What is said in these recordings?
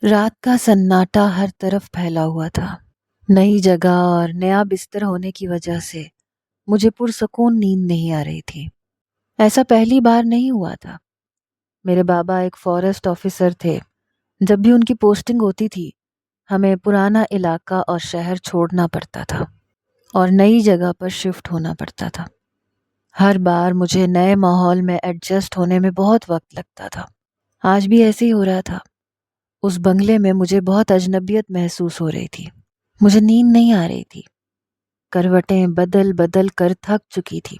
رات کا سناٹا ہر طرف پھیلا ہوا تھا۔ نئی جگہ اور نیا بستر ہونے کی وجہ سے مجھے پرسکون نیند نہیں آ رہی تھی۔ ایسا پہلی بار نہیں ہوا تھا۔ میرے بابا ایک فارسٹ آفیسر تھے۔ جب بھی ان کی پوسٹنگ ہوتی تھی ہمیں پرانا علاقہ اور شہر چھوڑنا پڑتا تھا اور نئی جگہ پر شفٹ ہونا پڑتا تھا۔ ہر بار مجھے نئے ماحول میں ایڈجسٹ ہونے میں بہت وقت لگتا تھا۔ آج بھی ایسے ہی ہو رہا تھا۔ اس بنگلے میں مجھے بہت اجنبیت محسوس ہو رہی تھی۔ مجھے نیند نہیں آ رہی تھی۔ کروٹیں بدل بدل کر تھک چکی تھی۔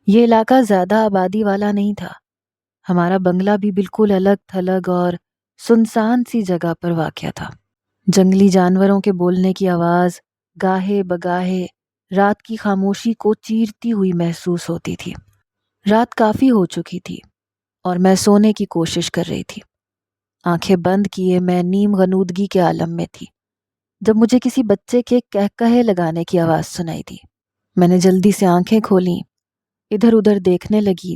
یہ علاقہ زیادہ آبادی والا نہیں تھا۔ ہمارا بنگلہ بھی بالکل الگ تھلگ اور سنسان سی جگہ پر واقع تھا۔ جنگلی جانوروں کے بولنے کی آواز گاہے بگاہے رات کی خاموشی کو چیرتی ہوئی محسوس ہوتی تھی۔ رات کافی ہو چکی تھی اور میں سونے کی کوشش کر رہی تھی۔ آنکھیں بند کیے میں نیم غنودگی کے عالم میں تھی جب مجھے کسی بچے کے کہکہے لگانے کی آواز سنائی دی۔ میں نے جلدی سے آنکھیں کھولیں، ادھر ادھر دیکھنے لگی۔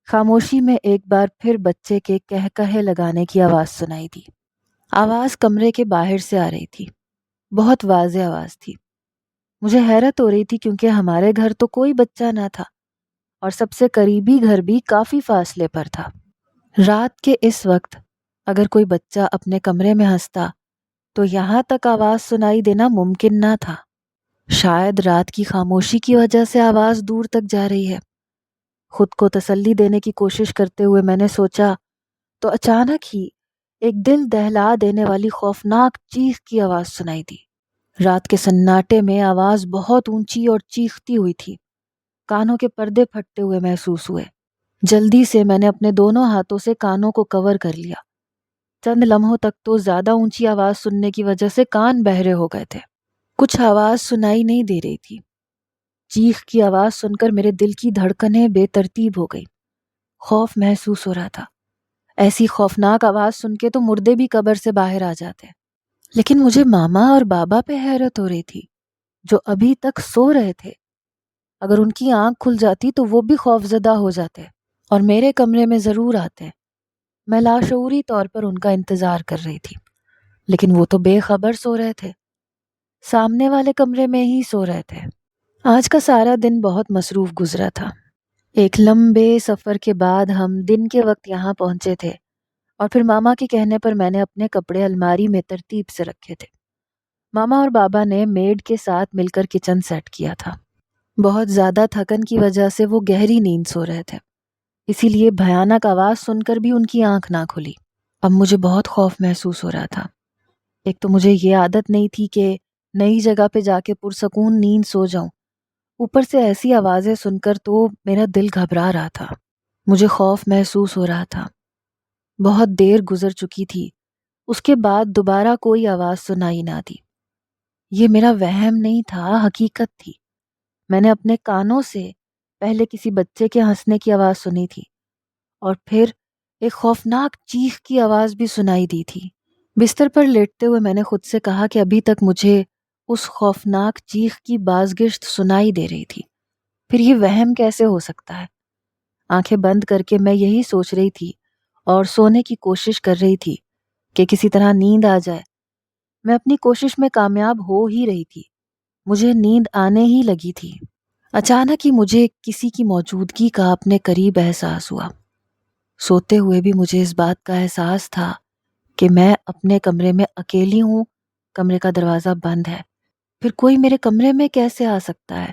خاموشی میں ایک بار پھر بچے کے کہکہے لگانے کی آواز سنائی دی۔ آواز کمرے کے باہر سے آ رہی تھی۔ بہت واضح آواز تھی۔ مجھے حیرت ہو رہی تھی کیونکہ ہمارے گھر تو کوئی بچہ نہ تھا اور سب سے قریبی گھر بھی کافی فاصلے پر تھا۔ رات کے اس وقت اگر کوئی بچہ اپنے کمرے میں ہنستا تو یہاں تک آواز سنائی دینا ممکن نہ تھا۔ شاید رات کی خاموشی کی وجہ سے آواز دور تک جا رہی ہے۔ خود کو تسلی دینے کی کوشش کرتے ہوئے میں نے سوچا تو اچانک ہی ایک دل دہلا دینے والی خوفناک چیخ کی آواز سنائی دی۔ رات کے سناٹے میں آواز بہت اونچی اور چیختی ہوئی تھی۔ کانوں کے پردے پھٹتے ہوئے محسوس ہوئے۔ جلدی سے میں نے اپنے دونوں ہاتھوں سے کانوں کو کور کر لیا۔ چند لمحوں تک تو زیادہ اونچی آواز سننے کی وجہ سے کان بہرے ہو گئے تھے۔ کچھ آواز سنائی نہیں دے رہی تھی۔ چیخ کی آواز سن کر میرے دل کی دھڑکنیں بے ترتیب ہو گئی۔ خوف محسوس ہو رہا تھا۔ ایسی خوفناک آواز سن کے تو مردے بھی قبر سے باہر آ جاتے۔ لیکن مجھے ماما اور بابا پہ حیرت ہو رہی تھی جو ابھی تک سو رہے تھے۔ اگر ان کی آنکھ کھل جاتی تو وہ بھی خوفزدہ ہو جاتے اور میرے کمرے میں ضرور آتے۔ میں لاشعوری طور پر ان کا انتظار کر رہی تھی، لیکن وہ تو بے خبر سو رہے تھے، سامنے والے کمرے میں ہی سو رہے تھے۔ آج کا سارا دن بہت مصروف گزرا تھا۔ ایک لمبے سفر کے بعد ہم دن کے وقت یہاں پہنچے تھے اور پھر ماما کے کہنے پر میں نے اپنے کپڑے الماری میں ترتیب سے رکھے تھے۔ ماما اور بابا نے میڈ کے ساتھ مل کر کچن سیٹ کیا تھا۔ بہت زیادہ تھکن کی وجہ سے وہ گہری نیند سو رہے تھے، اسی لیے بھیانک آواز سن کر بھی ان کی آنکھ نہ کھلی۔ اب مجھے بہت خوف محسوس ہو رہا تھا۔ ایک تو مجھے یہ عادت نہیں تھی کہ نئی جگہ پہ جا کے پرسکون نیند سو جاؤں، اوپر سے ایسی آوازیں سن کر تو میرا دل گھبرا رہا تھا۔ مجھے خوف محسوس ہو رہا تھا۔ بہت دیر گزر چکی تھی، اس کے بعد دوبارہ کوئی آواز سنائی نہ دی۔ یہ میرا وہم نہیں تھا، حقیقت تھی۔ میں نے اپنے کانوں سے پہلے کسی بچے کے ہنسنے کی آواز سنی تھی اور پھر ایک خوفناک چیخ کی آواز بھی سنائی دی تھی۔ بستر پر لیٹتے ہوئے میں نے خود سے کہا کہ ابھی تک مجھے اس خوفناک چیخ کی بازگشت سنائی دے رہی تھی، پھر یہ وہم کیسے ہو سکتا ہے؟ آنکھیں بند کر کے میں یہی سوچ رہی تھی اور سونے کی کوشش کر رہی تھی کہ کسی طرح نیند آ جائے۔ میں اپنی کوشش میں کامیاب ہو ہی رہی تھی، مجھے نیند آنے ہی لگی تھی۔ اچانک ہی مجھے کسی کی موجودگی کا اپنے قریب احساس ہوا۔ سوتے ہوئے بھی مجھے اس بات کا احساس تھا کہ میں اپنے کمرے میں اکیلی ہوں، کمرے کا دروازہ بند ہے، پھر کوئی میرے کمرے میں کیسے آ سکتا ہے؟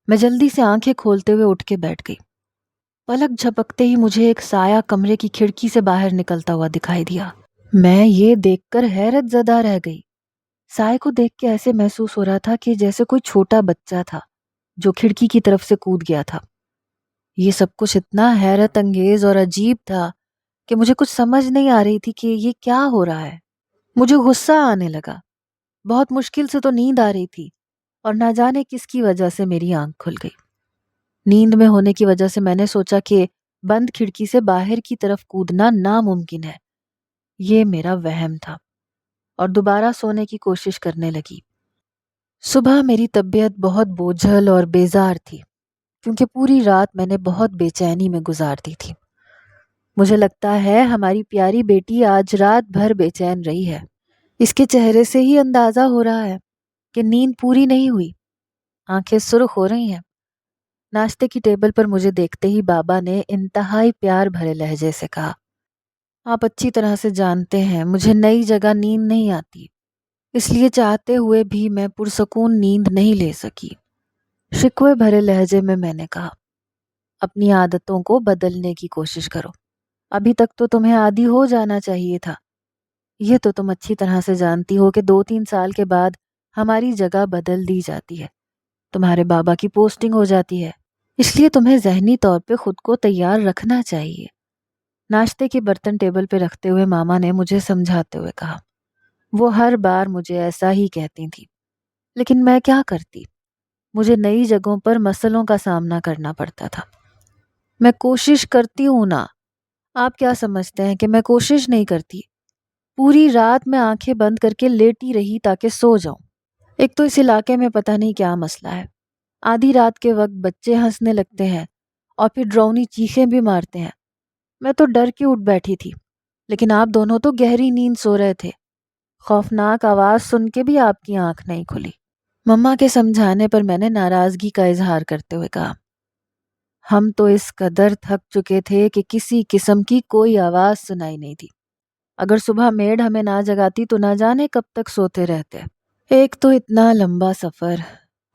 میں جلدی سے آنکھیں کھولتے ہوئے اٹھ کے بیٹھ گئی۔ پلک جھپکتے ہی مجھے ایک سایہ کمرے کی کھڑکی سے باہر نکلتا ہوا دکھائی دیا۔ میں یہ دیکھ کر حیرت زدہ رہ گئی۔ سائے کو دیکھ کے ایسے محسوس ہو رہا تھا کہ جیسے کوئی چھوٹا بچہ تھا جو کھڑکی کی طرف سے کود گیا تھا۔ یہ سب کچھ اتنا حیرت انگیز اور عجیب تھا کہ مجھے کچھ سمجھ نہیں آ رہی تھی کہ یہ کیا ہو رہا ہے۔ مجھے غصہ آنے لگا۔ بہت مشکل سے تو نیند آ رہی تھی اور نہ جانے کس کی وجہ سے میری آنکھ کھل گئی۔ نیند میں ہونے کی وجہ سے میں نے سوچا کہ بند کھڑکی سے باہر کی طرف کودنا ناممکن ہے۔ یہ میرا وہم تھا اور دوبارہ سونے کی کوشش کرنے لگی۔ صبح میری طبیعت بہت بوجھل اور بیزار تھی کیونکہ پوری رات میں نے بہت بے چینی میں گزار دی تھی۔ مجھے لگتا ہے ہماری پیاری بیٹی آج رات بھر بے چین رہی ہے۔ اس کے چہرے سے ہی اندازہ ہو رہا ہے کہ نیند پوری نہیں ہوئی۔ آنکھیں سرخ ہو رہی ہیں۔ ناشتے کی ٹیبل پر مجھے دیکھتے ہی بابا نے انتہائی پیار بھرے لہجے سے کہا، آپ اچھی طرح سے جانتے ہیں مجھے نئی جگہ نیند نہیں آتی، اس لیے چاہتے ہوئے بھی میں پرسکون نیند نہیں لے سکی۔ شکوے بھرے لہجے میں نے کہا، اپنی عادتوں کو بدلنے کی کوشش کرو، ابھی تک تو تمہیں عادی ہو جانا چاہیے تھا۔ یہ تو تم اچھی طرح سے جانتی ہو کہ 2-3 سال کے بعد ہماری جگہ بدل دی جاتی ہے، تمہارے بابا کی پوسٹنگ ہو جاتی ہے، اس لیے تمہیں ذہنی طور پہ خود کو تیار رکھنا چاہیے۔ ناشتے کے برتن ٹیبل پہ رکھتے ہوئے ماما نے مجھے سمجھاتے ہوئے کہا، وہ ہر بار مجھے ایسا ہی کہتی تھی، لیکن میں کیا کرتی؟ مجھے نئی جگہوں پر مسئلوں کا سامنا کرنا پڑتا تھا۔ میں کوشش کرتی ہوں نا، آپ کیا سمجھتے ہیں کہ میں کوشش نہیں کرتی؟ پوری رات میں آنکھیں بند کر کے لیٹی رہی تاکہ سو جاؤں۔ ایک تو اس علاقے میں پتہ نہیں کیا مسئلہ ہے، آدھی رات کے وقت بچے ہنسنے لگتے ہیں اور پھر ڈراؤنی چیخیں بھی مارتے ہیں۔ میں تو ڈر کے اٹھ بیٹھی تھی، لیکن آپ دونوں تو گہری نیند سو رہے تھے۔ خوفناک آواز سن کے بھی آپ کی آنکھ نہیں کھلی۔ مما کے سمجھانے پر میں نے ناراضگی کا اظہار کرتے ہوئے کہا، ہم تو اس قدر تھک چکے تھے کہ کسی قسم کی کوئی آواز سنائی نہیں تھی۔ اگر صبح میڈ ہمیں نہ جگاتی تو نہ جانے کب تک سوتے رہتے۔ ایک تو اتنا لمبا سفر،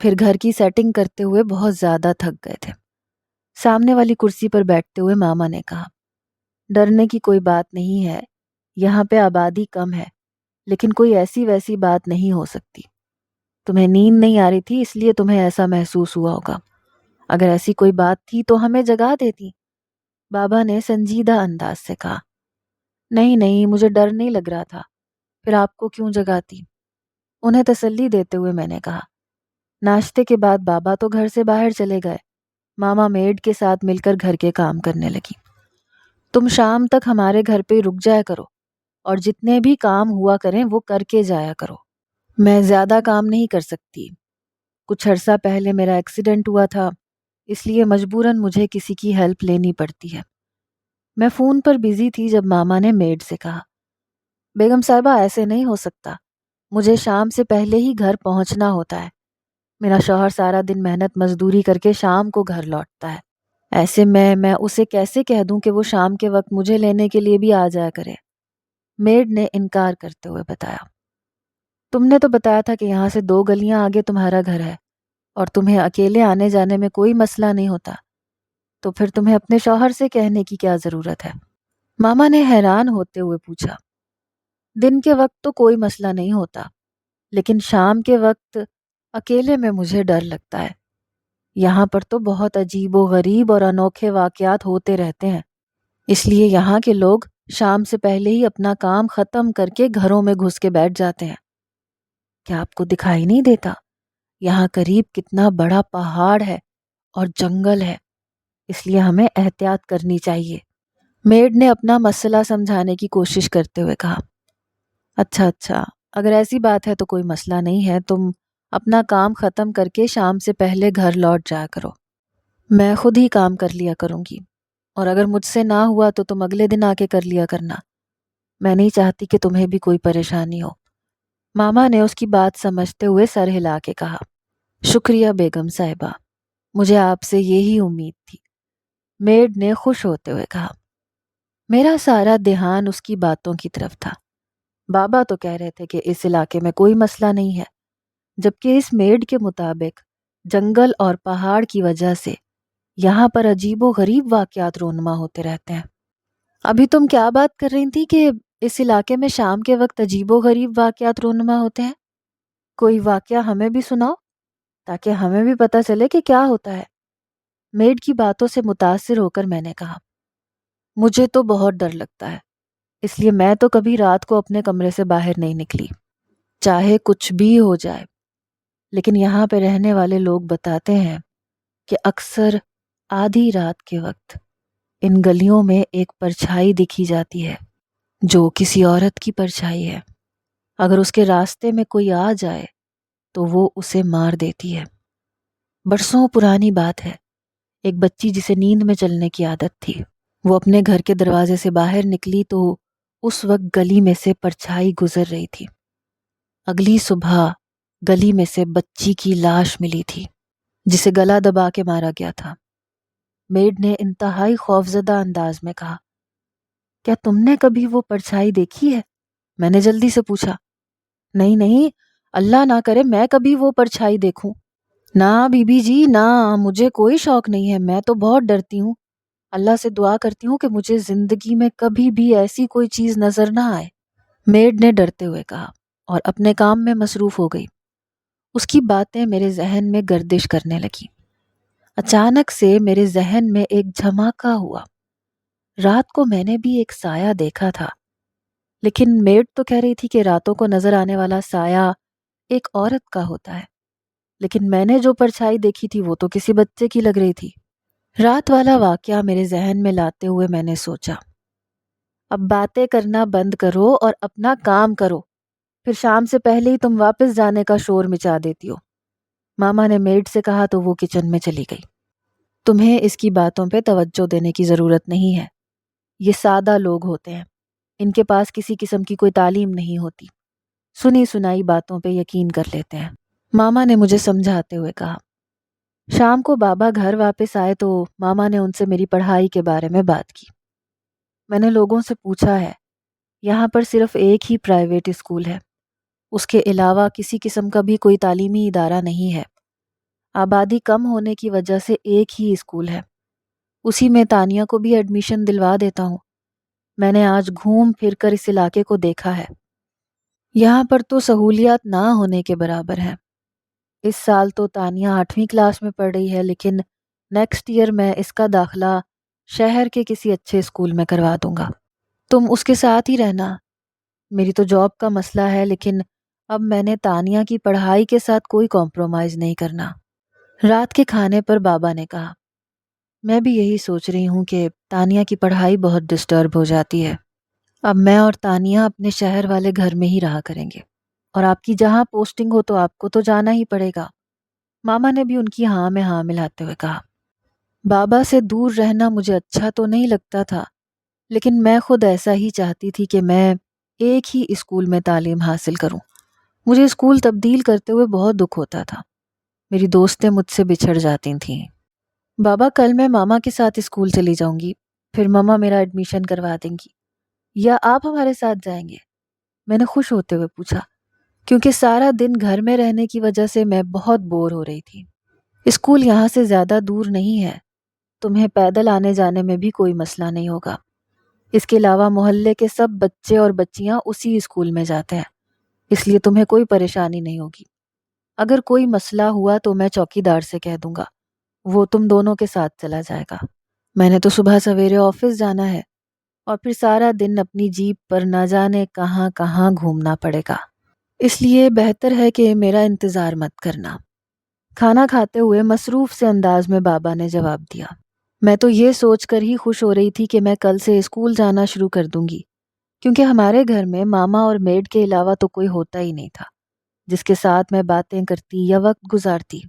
پھر گھر کی سیٹنگ کرتے ہوئے بہت زیادہ تھک گئے تھے۔ سامنے والی کرسی پر بیٹھتے ہوئے ماما نے کہا، ڈرنے کی کوئی بات نہیں ہے، یہاں پہ آبادی کم ہے، لیکن کوئی ایسی ویسی بات نہیں ہو سکتی۔ تمہیں نیند نہیں آ رہی تھی اس لیے تمہیں ایسا محسوس ہوا ہوگا، اگر ایسی کوئی بات تھی تو ہمیں جگا دیتی۔ بابا نے سنجیدہ انداز سے کہا، نہیں نہیں، مجھے ڈر نہیں لگ رہا تھا، پھر آپ کو کیوں جگاتی؟ انہیں تسلی دیتے ہوئے میں نے کہا، ناشتے کے بعد بابا تو گھر سے باہر چلے گئے، ماما میڈ کے ساتھ مل کر گھر کے کام کرنے لگی۔ تم شام تک ہمارے گھر پہ رک جایا کرو اور جتنے بھی کام ہوا کریں وہ کر کے جایا کرو۔ میں زیادہ کام نہیں کر سکتی، کچھ عرصہ پہلے میرا ایکسیڈنٹ ہوا تھا، اس لیے مجبوراً مجھے کسی کی ہیلپ لینی پڑتی ہے۔ میں فون پر بزی تھی جب ماما نے میڈ سے کہا، بیگم صاحبہ ایسے نہیں ہو سکتا، مجھے شام سے پہلے ہی گھر پہنچنا ہوتا ہے۔ میرا شوہر سارا دن محنت مزدوری کر کے شام کو گھر لوٹتا ہے، ایسے میں اسے کیسے کہہ دوں کہ وہ شام کے وقت مجھے لینے کے لیے بھی آ جایا کرے؟ میڈ نے انکار کرتے ہوئے بتایا، تم نے تو بتایا تھا کہ یہاں سے 2 گلیاں آگے تمہارا گھر ہے اور تمہیں اکیلے آنے جانے میں کوئی مسئلہ نہیں ہوتا، تو پھر تمہیں اپنے شوہر سے کہنے کی کیا ضرورت ہے؟ ماما نے حیران ہوتے ہوئے پوچھا، دن کے وقت تو کوئی مسئلہ نہیں ہوتا، لیکن شام کے وقت اکیلے میں مجھے ڈر لگتا ہے۔ یہاں پر تو بہت عجیب و غریب اور انوکھے واقعات ہوتے رہتے ہیں، اس لیے یہاں کے لوگ شام سے پہلے ہی اپنا کام ختم کر کے گھروں میں گھس کے بیٹھ جاتے ہیں۔ کیا آپ کو دکھائی نہیں دیتا یہاں قریب کتنا بڑا پہاڑ ہے اور جنگل ہے، اس لیے ہمیں احتیاط کرنی چاہیے۔ میڈ نے اپنا مسئلہ سمجھانے کی کوشش کرتے ہوئے کہا، اچھا، اگر ایسی بات ہے تو کوئی مسئلہ نہیں ہے، تم اپنا کام ختم کر کے شام سے پہلے گھر لوٹ جایا کرو، میں خود ہی کام کر لیا کروں گی، اور اگر مجھ سے نہ ہوا تو تم اگلے دن آ کے کر لیا کرنا، میں نہیں چاہتی کہ تمہیں بھی کوئی پریشانی ہو۔ ماما نے اس کی بات سمجھتے ہوئے سر ہلا کے کہا، شکریہ بیگم صاحبہ، مجھے آپ سے یہی امید تھی۔ میڈ نے خوش ہوتے ہوئے کہا۔ میرا سارا دھیان اس کی باتوں کی طرف تھا۔ بابا تو کہہ رہے تھے کہ اس علاقے میں کوئی مسئلہ نہیں ہے، جبکہ اس میڈ کے مطابق جنگل اور پہاڑ کی وجہ سے یہاں پر عجیب و غریب واقعات رونما ہوتے رہتے ہیں۔ ابھی تم کیا بات کر رہی تھی کہ اس علاقے میں شام کے وقت عجیب و غریب واقعات رونما ہوتے ہیں؟ کوئی واقعہ ہمیں بھی سناؤ تاکہ ہمیں بھی پتہ چلے کہ کیا ہوتا ہے۔ میڈ کی باتوں سے متاثر ہو کر میں نے کہا، مجھے تو بہت ڈر لگتا ہے، اس لیے میں تو کبھی رات کو اپنے کمرے سے باہر نہیں نکلی، چاہے کچھ بھی ہو جائے۔ لیکن یہاں پہ رہنے والے لوگ بتاتے ہیں کہ اکثر آدھی رات کے وقت ان گلیوں میں ایک پرچھائی دکھی جاتی ہے جو کسی عورت کی پرچھائی ہے۔ اگر اس کے راستے میں کوئی آ جائے تو وہ اسے مار دیتی ہے۔ برسوں پرانی بات ہے، ایک بچی جسے نیند میں چلنے کی عادت تھی، وہ اپنے گھر کے دروازے سے باہر نکلی تو اس وقت گلی میں سے پرچھائی گزر رہی تھی۔ اگلی صبح گلی میں سے بچی کی لاش ملی تھی جسے گلا دبا کے مارا گیا تھا۔ میڈ نے انتہائی خوفزدہ انداز میں کہا، کیا تم نے کبھی وہ پرچھائی دیکھی ہے؟ میں نے جلدی سے پوچھا۔ نہیں نہیں، اللہ نہ کرے میں کبھی وہ پرچھائی دیکھوں۔ نہ بی بی جی نہ، مجھے کوئی شوق نہیں ہے، میں تو بہت ڈرتی ہوں۔ اللہ سے دعا کرتی ہوں کہ مجھے زندگی میں کبھی بھی ایسی کوئی چیز نظر نہ آئے، میڈ نے ڈرتے ہوئے کہا اور اپنے کام میں مصروف ہو گئی۔ اس کی باتیں میرے ذہن میں گردش کرنے لگی۔ اچانک سے میرے ذہن میں ایک دھماکہ ہوا۔ رات کو میں نے بھی ایک سایہ دیکھا تھا، لیکن میڈ تو کہہ رہی تھی کہ راتوں کو نظر آنے والا سایہ ایک عورت کا ہوتا ہے، لیکن میں نے جو پرچھائی دیکھی تھی وہ تو کسی بچے کی لگ رہی تھی۔ رات والا واقعہ میرے ذہن میں لاتے ہوئے میں نے سوچا، اب باتیں کرنا بند کرو اور اپنا کام کرو، پھر شام سے پہلے ہی تم واپس جانے کا شور مچا دیتی ہو۔ ماما نے میڈ سے کہا تو وہ کچن میں چلی گئی۔ تمہیں اس کی باتوں پہ توجہ دینے کی ضرورت نہیں ہے، یہ سادہ لوگ ہوتے ہیں، ان کے پاس کسی قسم کی کوئی تعلیم نہیں ہوتی، سنی سنائی باتوں پہ یقین کر لیتے ہیں، ماما نے مجھے سمجھاتے ہوئے کہا۔ شام کو بابا گھر واپس آئے تو ماما نے ان سے میری پڑھائی کے بارے میں بات کی۔ میں نے لوگوں سے پوچھا ہے، یہاں پر صرف ایک ہی پرائیویٹ اسکول ہے، اس کے علاوہ کسی قسم کا بھی کوئی تعلیمی ادارہ نہیں ہے۔ آبادی کم ہونے کی وجہ سے ایک ہی اسکول ہے، اسی میں تانیہ کو بھی ایڈمیشن دلوا دیتا ہوں۔ میں نے آج گھوم پھر کر اس علاقے کو دیکھا ہے، یہاں پر تو سہولیات نہ ہونے کے برابر ہیں۔ اس سال تو تانیہ 8ویں کلاس میں پڑھ رہی ہے، لیکن نیکسٹ ایئر میں اس کا داخلہ شہر کے کسی اچھے اسکول میں کروا دوں گا۔ تم اس کے ساتھ ہی رہنا۔ میری تو جاب کا مسئلہ ہے، لیکن اب میں نے تانیہ کی پڑھائی کے ساتھ کوئی کمپرومائز نہیں کرنا۔ رات کے کھانے پر بابا نے کہا، میں بھی یہی سوچ رہی ہوں کہ تانیہ کی پڑھائی بہت ڈسٹرب ہو جاتی ہے۔ اب میں اور تانیہ اپنے شہر والے گھر میں ہی رہا کریں گے، اور آپ کی جہاں پوسٹنگ ہو تو آپ کو تو جانا ہی پڑے گا۔ ماما نے بھی ان کی ہاں میں ہاں ملاتے ہوئے کہا۔ بابا سے دور رہنا مجھے اچھا تو نہیں لگتا تھا، لیکن میں خود ایسا ہی چاہتی تھی کہ میں ایک ہی اسکول میں تعلیم حاصل کروں۔ مجھے اسکول تبدیل کرتے ہوئے بہت دکھ ہوتا تھا، میری دوستیں مجھ سے بچھڑ جاتی تھیں۔ بابا کل میں ماما کے ساتھ اسکول چلی جاؤں گی، پھر ماما میرا ایڈمیشن کروا دیں گی، یا آپ ہمارے ساتھ جائیں گے؟ میں نے خوش ہوتے ہوئے پوچھا، کیونکہ سارا دن گھر میں رہنے کی وجہ سے میں بہت بور ہو رہی تھی۔ اسکول یہاں سے زیادہ دور نہیں ہے، تمہیں پیدل آنے جانے میں بھی کوئی مسئلہ نہیں ہوگا۔ اس کے علاوہ محلے کے سب بچے اور بچیاں اسی اسکول میں جاتے ہیں، اس لیے تمہیں کوئی پریشانی نہیں ہوگی۔ اگر کوئی مسئلہ ہوا تو میں چوکی دار سے کہہ دوں گا، وہ تم دونوں کے ساتھ چلا جائے گا۔ میں نے تو صبح سویرے آفس جانا ہے، اور پھر سارا دن اپنی جیپ پر نہ جانے کہاں کہاں گھومنا پڑے گا، اس لیے بہتر ہے کہ میرا انتظار مت کرنا۔ کھانا کھاتے ہوئے مصروف سے انداز میں بابا نے جواب دیا۔ میں تو یہ سوچ کر ہی خوش ہو رہی تھی کہ میں کل سے اسکول جانا شروع کر دوں گی، کیونکہ ہمارے گھر میں ماما اور میڈ کے علاوہ تو کوئی ہوتا ہی نہیں تھا جس کے ساتھ میں باتیں کرتی یا وقت گزارتی۔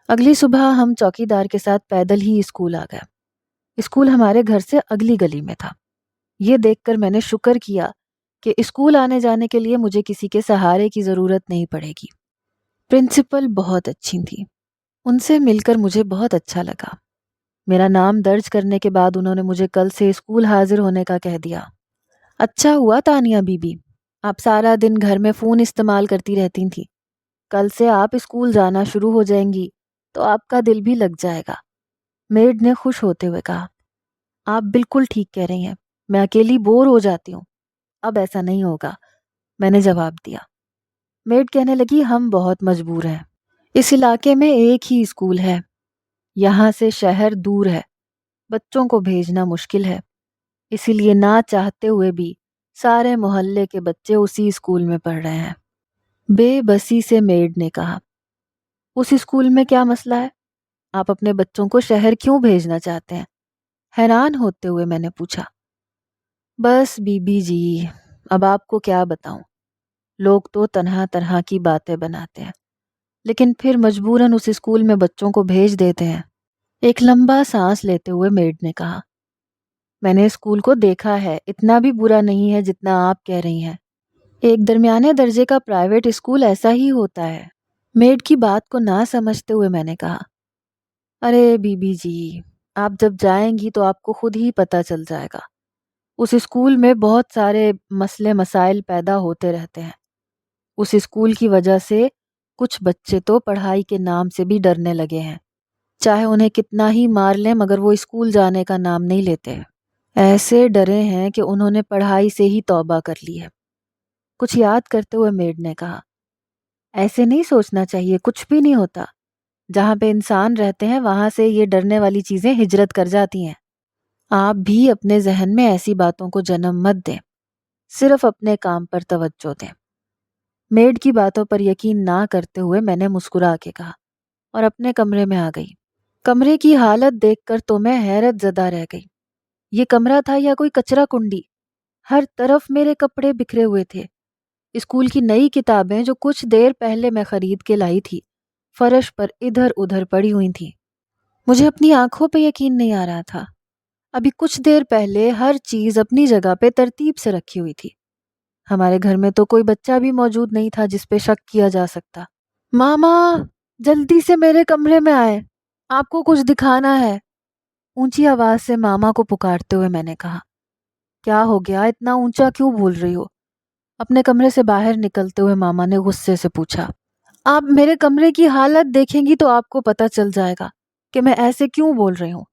اگلی صبح ہم چوکی دار کے ساتھ پیدل ہی اسکول آ گئے۔ اسکول ہمارے گھر سے اگلی گلی میں تھا۔ یہ دیکھ کر میں نے شکر کیا کہ اسکول آنے جانے کے لیے مجھے کسی کے سہارے کی ضرورت نہیں پڑے گی۔ پرنسپل بہت اچھی تھیں، ان سے مل کر مجھے بہت اچھا لگا۔ میرا نام درج کرنے کے بعد انہوں نے مجھے کل سے اسکول حاضر ہونے کا کہہ دیا۔ اچھا ہوا تانیہ بی بی، آپ سارا دن گھر میں فون استعمال کرتی رہتی تھیں، کل سے آپ اسکول جانا شروع ہو جائیں گی تو آپ کا دل بھی لگ جائے گا، میڈ نے خوش ہوتے ہوئے کہا۔ آپ بالکل ٹھیک کہہ رہی ہیں، میں اکیلی بور ہو جاتی ہوں، اب ایسا نہیں ہوگا، میں نے جواب دیا۔ میڈ کہنے لگی، ہم بہت مجبور ہیں، اس علاقے میں ایک ہی اسکول ہے، یہاں سے شہر دور ہے، بچوں کو بھیجنا مشکل ہے، اسی لیے نہ چاہتے ہوئے بھی سارے محلے کے بچے اسی اسکول میں پڑھ رہے ہیں۔ بے بسی سے میڈ نے کہا، اس اسکول میں کیا مسئلہ ہے؟ آپ اپنے بچوں کو شہر کیوں بھیجنا چاہتے ہیں؟ حیران ہوتے ہوئے میں نے پوچھا۔ بس بی بی جی، اب آپ کو کیا بتاؤں، لوگ تو طرح طرح کی باتیں بناتے ہیں، لیکن پھر مجبوراً اس اسکول میں بچوں کو بھیج دیتے ہیں۔ ایک لمبا سانس لیتے ہوئے میڈ نے کہا، میں نے اسکول کو دیکھا ہے، اتنا بھی برا نہیں ہے جتنا آپ کہہ رہی ہیں۔ ایک درمیانے درجے کا پرائیویٹ اسکول ایسا ہی ہوتا ہے۔ میڈ کی بات کو نہ سمجھتے ہوئے میں نے کہا، ارے بی بی جی، آپ جب جائیں گی تو آپ کو خود ہی پتہ چل جائے گا۔ اس اسکول میں بہت سارے مسئلے مسائل پیدا ہوتے رہتے ہیں۔ اس اسکول کی وجہ سے کچھ بچے تو پڑھائی کے نام سے بھی ڈرنے لگے ہیں، چاہے انہیں کتنا ہی مار لیں مگر وہ اسکول جانے کا نام نہیں لیتے۔ ایسے ڈرے ہیں کہ انہوں نے پڑھائی سے ہی توبہ کر لی ہے۔ کچھ یاد کرتے ہوئے میڈ نے کہا، ایسے نہیں سوچنا چاہیے، کچھ بھی نہیں ہوتا۔ جہاں پہ انسان رہتے ہیں وہاں سے یہ ڈرنے والی چیزیں ہجرت کر جاتی ہیں۔ آپ بھی اپنے ذہن میں ایسی باتوں کو جنم مت دیں، صرف اپنے کام پر توجہ دیں۔ میڈ کی باتوں پر یقین نہ کرتے ہوئے میں نے مسکرا کے کہا اور اپنے کمرے میں آ گئی۔ کمرے کی حالت دیکھ کر تو میں حیرت زدہ رہ گئی۔ یہ کمرہ تھا یا کوئی کچرا کنڈی؟ ہر طرف میرے کپڑے بکھرے ہوئے تھے۔ اسکول کی نئی کتابیں جو کچھ دیر پہلے میں خرید کے لائی تھی فرش پر ادھر ادھر پڑی ہوئی تھیں۔ مجھے اپنی آنکھوں پہ یقین نہیں آ رہا تھا۔ ابھی کچھ دیر پہلے ہر چیز اپنی جگہ پہ ترتیب سے رکھی ہوئی تھی۔ ہمارے گھر میں تو کوئی بچہ بھی موجود نہیں تھا جس پہ شک کیا جا سکتا۔ ماما، جلدی سے میرے کمرے میں آئے، آپ کو کچھ دکھانا ہے، اونچی آواز سے ماما کو پکارتے ہوئے میں نے کہا۔ کیا ہو گیا، اتنا اونچا کیوں بول رہی ہو؟ اپنے کمرے سے باہر نکلتے ہوئے ماما نے غصے سے پوچھا۔ آپ میرے کمرے کی حالت دیکھیں گی تو آپ کو پتہ چل جائے گا کہ میں ایسے کیوں بول رہی ہوں۔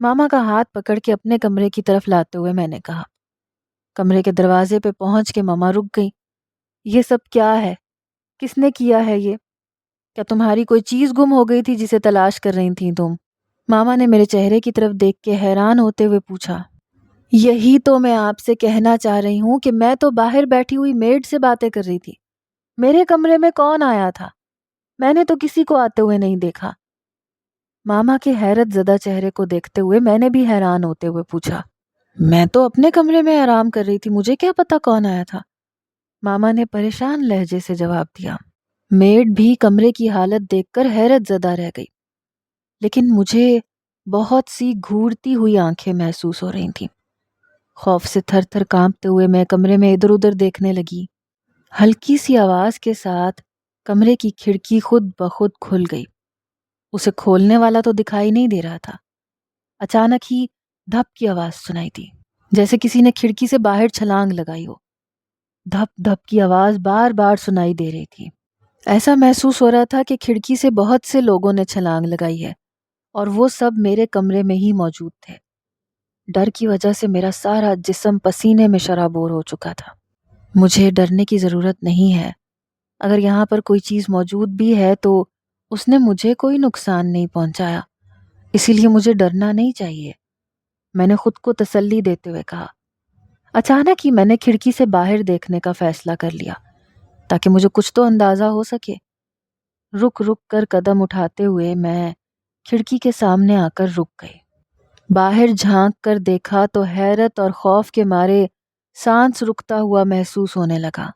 ماما کا ہاتھ پکڑ کے اپنے کمرے کی طرف لاتے ہوئے میں نے کہا۔ کمرے کے دروازے پہ پہنچ کے ماما رک گئی۔ یہ سب کیا ہے؟ کس نے کیا ہے یہ؟ کیا تمہاری کوئی چیز گم ہو گئی تھی جسے تلاش کر رہی تھی تم؟ ماما نے میرے چہرے کی طرف دیکھ کے حیران ہوتے ہوئے پوچھا۔ یہی تو میں آپ سے کہنا چاہ رہی ہوں کہ میں تو باہر بیٹھی ہوئی میڈ سے باتیں کر رہی تھی۔ میرے کمرے میں کون آیا تھا؟ میں نے تو کسی کو آتے ہوئے نہیں دیکھا۔ ماما کے حیرت زدہ چہرے کو دیکھتے ہوئے میں نے بھی حیران ہوتے ہوئے پوچھا۔ میں تو اپنے کمرے میں آرام کر رہی تھی، مجھے کیا پتا کون آیا تھا؟ ماما نے پریشان لہجے سے جواب دیا۔ میڈ بھی کمرے کی حالت دیکھ کر حیرت زدہ رہ گئی، لیکن مجھے بہت سی گھورتی ہوئی آنکھیں محسوس ہو رہی تھیں۔ خوف سے تھر تھر کانپتے ہوئے میں کمرے میں ادھر ادھر دیکھنے لگی۔ ہلکی سی آواز کے ساتھ کمرے کی کھڑکی خود بخود کھل گئی۔ اسے کھولنے والا تو دکھائی نہیں دے رہا تھا۔ اچانک ہی دھپ کی آواز سنائی دی، جیسے کسی نے کھڑکی سے باہر چھلانگ لگائی ہو۔ دھپ دھپ کی آواز بار بار سنائی دے رہی تھی۔ ایسا محسوس ہو رہا تھا کہ کھڑکی سے بہت سے لوگوں نے چھلانگ لگائی ہے اور وہ سب میرے کمرے میں ہی موجود تھے۔ ڈر کی وجہ سے میرا سارا جسم پسینے میں شرابور ہو چکا تھا۔ مجھے ڈرنے کی ضرورت نہیں ہے۔ اگر یہاں پر کوئی چیز موجود بھی ہے تو اس نے مجھے کوئی نقصان نہیں پہنچایا، اسی لیے مجھے ڈرنا نہیں چاہیے، میں نے خود کو تسلی دیتے ہوئے کہا۔ اچانک ہی میں نے کھڑکی سے باہر دیکھنے کا فیصلہ کر لیا تاکہ مجھے کچھ تو اندازہ ہو سکے۔ رک رک کر قدم اٹھاتے ہوئے میں کھڑکی کے سامنے آ کر رک گئی۔ باہر جھانک کر دیکھا تو حیرت اور خوف کے مارے سانس رکتا ہوا محسوس ہونے لگا۔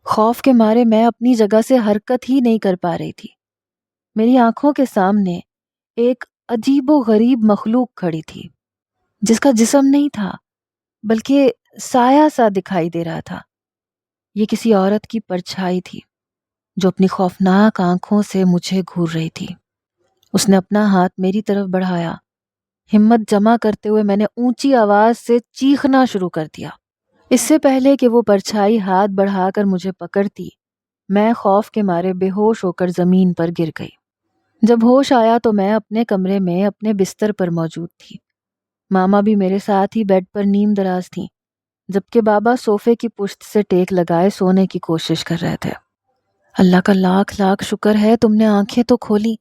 خوف کے مارے میں اپنی جگہ سے حرکت ہی نہیں کر پا رہی تھی۔ میری آنکھوں کے سامنے ایک عجیب و غریب مخلوق کھڑی تھی، جس کا جسم نہیں تھا بلکہ سایہ سا دکھائی دے رہا تھا۔ یہ کسی عورت کی پرچھائی تھی جو اپنی خوفناک آنکھوں سے مجھے گھور رہی تھی۔ اس نے اپنا ہاتھ میری طرف بڑھایا۔ ہمت جمع کرتے ہوئے میں نے اونچی آواز سے چیخنا شروع کر دیا۔ اس سے پہلے کہ وہ پرچھائی ہاتھ بڑھا کر مجھے پکڑتی، میں خوف کے مارے بے ہوش ہو کر زمین پر گر گئی۔ جب ہوش آیا تو میں اپنے کمرے میں اپنے بستر پر موجود تھی۔ ماما بھی میرے ساتھ ہی بیڈ پر نیم دراز تھیں، جبکہ بابا صوفے کی پشت سے ٹیک لگائے سونے کی کوشش کر رہے تھے۔ اللہ کا لاکھ لاکھ شکر ہے تم نے آنکھیں تو کھولی،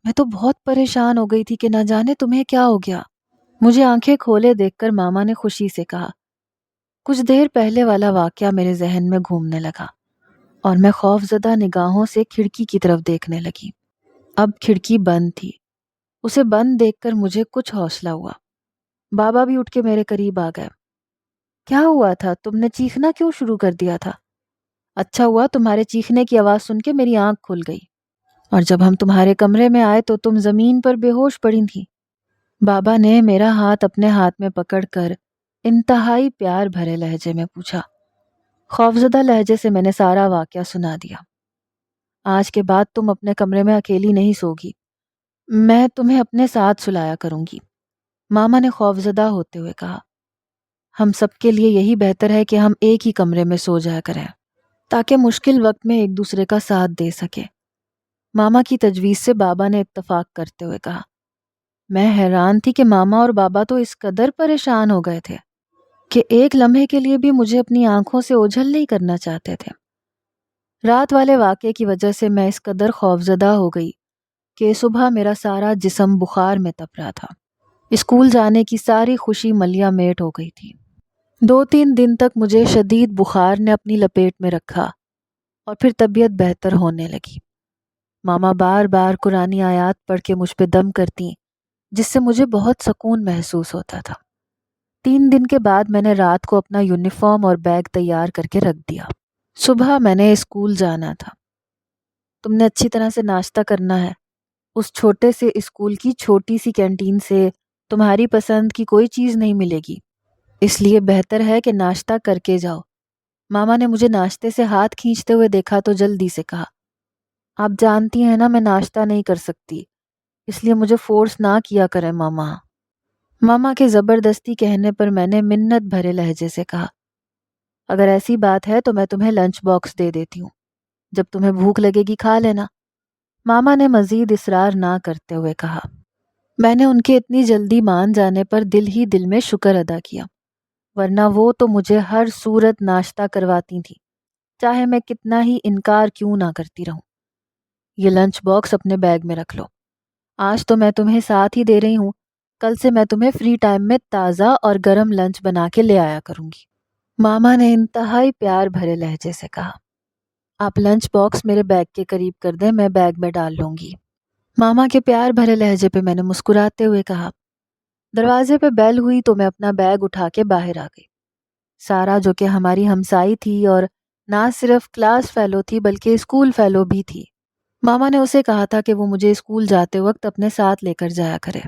میں تو بہت پریشان ہو گئی تھی کہ نہ جانے تمہیں کیا ہو گیا۔ مجھے آنکھیں کھولے دیکھ کر ماما نے خوشی سے کہا۔ کچھ دیر پہلے والا واقعہ میرے ذہن میں گھومنے لگا اور میں خوف زدہ نگاہوں سے کھڑکی کی طرف دیکھنے لگی۔ اب کھڑکی بند تھی۔ اسے بند دیکھ کر مجھے کچھ حوصلہ ہوا۔ بابا بھی اٹھ کے میرے قریب آ گئے۔ کیا ہوا تھا؟ تم نے چیخنا کیوں شروع کر دیا تھا؟ اچھا ہوا تمہارے چیخنے کی آواز سن کے میری آنکھ کھل گئی، اور جب ہم تمہارے کمرے میں آئے تو تم زمین پر بے ہوش پڑی تھی۔ بابا نے میرا ہاتھ اپنے ہاتھ میں پکڑ کر انتہائی پیار بھرے لہجے میں پوچھا۔ خوفزدہ لہجے سے میں نے سارا واقعہ سنا دیا۔ آج کے بعد تم اپنے کمرے میں اکیلی نہیں سوگی، میں تمہیں اپنے ساتھ سلایا کروں گی، ماما نے خوفزدہ ہوتے ہوئے کہا۔ ہم سب کے لیے یہی بہتر ہے کہ ہم ایک ہی کمرے میں سو جایا کریں تاکہ مشکل وقت میں ایک دوسرے کا ساتھ دے سکے، ماما کی تجویز سے بابا نے اتفاق کرتے ہوئے کہا۔ میں حیران تھی کہ ماما اور بابا تو اس قدر پریشان ہو گئے تھے کہ ایک لمحے کے لیے بھی مجھے اپنی آنکھوں سے اوجھل نہیں کرنا چاہتے تھے۔ رات والے واقعے کی وجہ سے میں اس قدر خوفزدہ ہو گئی کہ صبح میرا سارا جسم بخار میں تپ رہا تھا۔ اسکول جانے کی ساری خوشی ملیہ میٹ ہو گئی تھی۔ 2-3 دن تک مجھے شدید بخار نے اپنی لپیٹ میں رکھا اور پھر طبیعت بہتر ہونے لگی۔ ماما بار بار قرآنی آیات پڑھ کے مجھ پہ دم کرتی جس سے مجھے بہت سکون محسوس ہوتا تھا۔ 3 دن کے بعد میں نے رات کو اپنا یونیفارم اور بیگ تیار کر کے رکھ دیا۔ صبح میں نے اسکول جانا تھا۔ تم نے اچھی طرح سے ناشتہ کرنا ہے، اس چھوٹے سے اسکول کی چھوٹی سی کینٹین سے تمہاری پسند کی کوئی چیز نہیں ملے گی، اس لیے بہتر ہے کہ ناشتہ کر کے جاؤ۔ ماما نے مجھے ناشتے سے ہاتھ کھینچتے ہوئے دیکھا تو جلدی سے کہا۔ آپ جانتی ہیں نا میں ناشتہ نہیں کر سکتی، اس لیے مجھے فورس نہ کیا کریں ماما۔ ماما کے زبردستی کہنے پر میں نے منت بھرے لہجے سے کہا، اگر ایسی بات ہے تو میں تمہیں لنچ باکس دے دیتی ہوں، جب تمہیں بھوک لگے گی کھا لینا۔ ماما نے مزید اصرار نہ کرتے ہوئے کہا۔ میں نے ان کے اتنی جلدی مان جانے پر دل ہی دل میں شکر ادا کیا، ورنہ وہ تو مجھے ہر صورت ناشتہ کرواتی تھی، چاہے میں کتنا ہی انکار کیوں نہ کرتی رہوں۔ یہ لنچ باکس اپنے بیگ میں رکھ لو، آج تو میں تمہیں ساتھ ہی دے رہی ہوں، کل سے میں تمہیں فری ٹائم میں تازہ اور گرم لنچ بنا کے لے آیا کروں گی، ماما نے انتہائی پیار بھرے لہجے سے کہا۔ آپ لنچ باکس میرے بیگ کے قریب کر دیں، میں بیگ میں ڈال لوں گی، ماما کے پیار بھرے لہجے پہ میں نے مسکراتے ہوئے کہا۔ دروازے پہ بیل ہوئی تو میں اپنا بیگ اٹھا کے باہر آ گئی۔ سارا جو کہ ہماری ہمسائی تھی اور نہ صرف کلاس فیلو تھی بلکہ اسکول فیلو بھی تھی، ماما نے اسے کہا تھا کہ وہ مجھے اسکول جاتے وقت اپنے ساتھ لے کر جایا کرے۔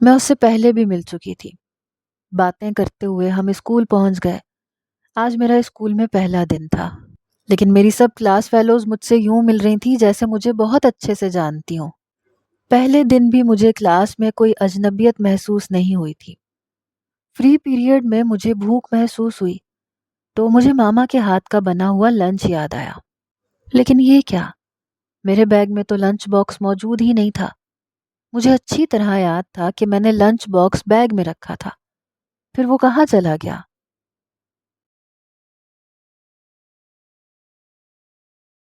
میں اس سے پہلے بھی مل چکی تھی۔ باتیں کرتے ہوئے ہم اسکول پہنچ گئے۔ آج میرا اسکول میں پہلا دن تھا، لیکن میری سب کلاس فیلوز مجھ سے یوں مل رہی تھیں جیسے مجھے بہت اچھے سے جانتی ہوں۔ پہلے دن بھی مجھے کلاس میں کوئی اجنبیت محسوس نہیں ہوئی تھی۔ فری پیریڈ میں مجھے بھوک محسوس ہوئی تو مجھے ماما کے ہاتھ کا بنا ہوا لنچ یاد آیا، لیکن یہ کیا؟ میرے بیگ میں تو لنچ باکس موجود ہی نہیں تھا۔ مجھے اچھی طرح یاد تھا کہ میں نے لنچ باکس بیگ میں رکھا تھا، پھر وہ کہاں چلا گیا؟